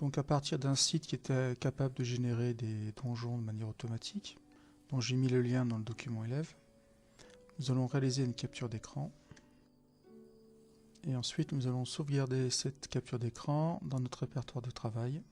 Donc à partir d'un site qui était capable de générer des donjons de manière automatique, dont j'ai mis le lien dans le document élève, nous allons réaliser une capture d'écran. Et ensuite nous allons sauvegarder cette capture d'écran dans notre répertoire de travail.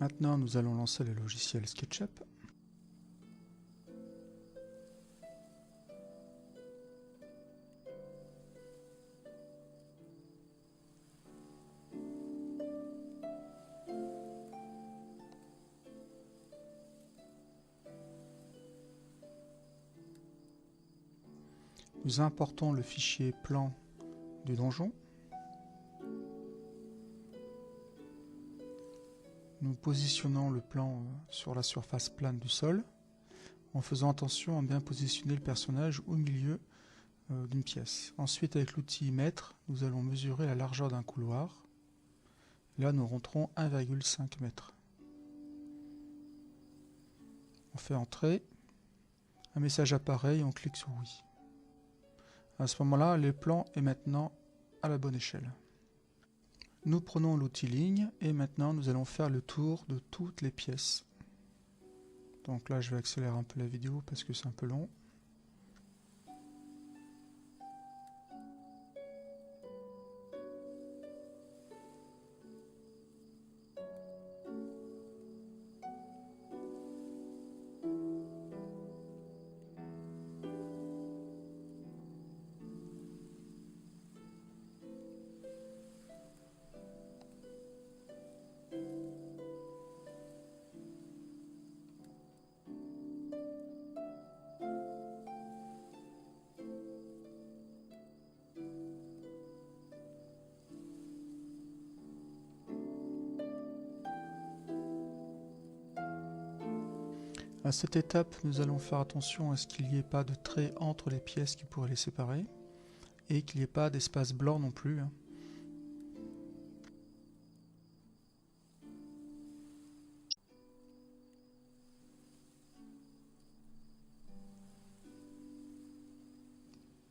Maintenant, nous allons lancer le logiciel SketchUp. Nous importons le fichier plan du donjon. Nous positionnons le plan sur la surface plane du sol, en faisant attention à bien positionner le personnage au milieu d'une pièce. Ensuite, avec l'outil mètre, nous allons mesurer la largeur d'un couloir. Là, nous rentrons 1,5 m. On fait entrer, un message apparaît et on clique sur oui. À ce moment-là, le plan est maintenant à la bonne échelle. Nous prenons l'outil ligne et maintenant nous allons faire le tour de toutes les pièces. Donc là, je vais accélérer un peu la vidéo parce que c'est un peu long. À cette étape, nous allons faire attention à ce qu'il n'y ait pas de trait entre les pièces qui pourraient les séparer et qu'il n'y ait pas d'espace blanc non plus.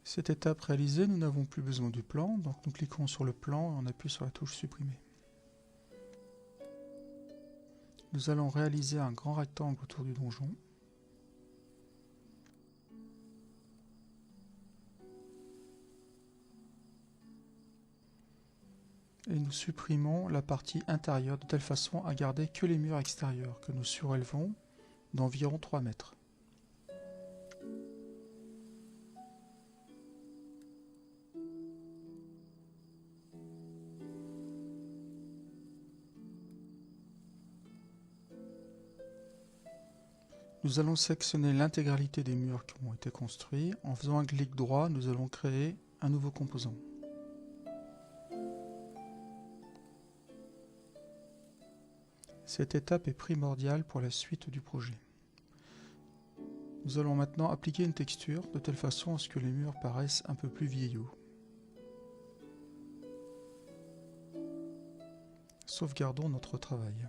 Cette étape réalisée, nous n'avons plus besoin du plan, donc nous cliquons sur le plan et on appuie sur la touche supprimer. Nous allons réaliser un grand rectangle autour du donjon. Et nous supprimons la partie intérieure de telle façon à garder que les murs extérieurs que nous surélevons d'environ 3 mètres. Nous allons sélectionner l'intégralité des murs qui ont été construits. En faisant un clic droit, nous allons créer un nouveau composant. Cette étape est primordiale pour la suite du projet. Nous allons maintenant appliquer une texture de telle façon à ce que les murs paraissent un peu plus vieillots. Sauvegardons notre travail.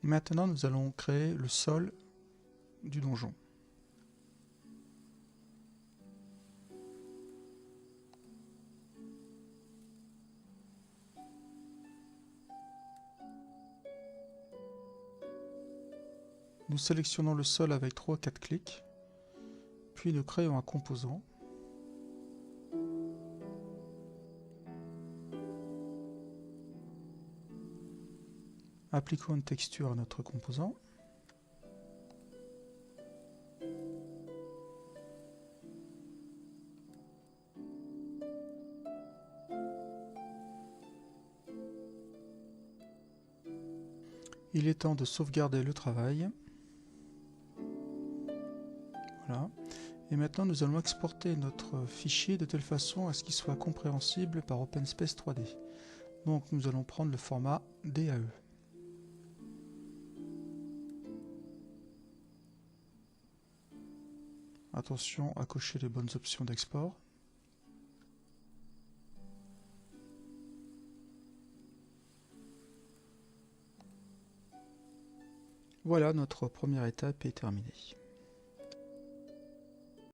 Maintenant, nous allons créer le sol du donjon. Nous sélectionnons le sol avec 3 ou 4 clics, puis nous créons un composant. Appliquons une texture à notre composant. Il est temps de sauvegarder le travail. Voilà. Et maintenant, nous allons exporter notre fichier de telle façon à ce qu'il soit compréhensible par OpenSpace 3D. Donc, nous allons prendre le format DAE. Attention à cocher les bonnes options d'export. Voilà, notre première étape est terminée.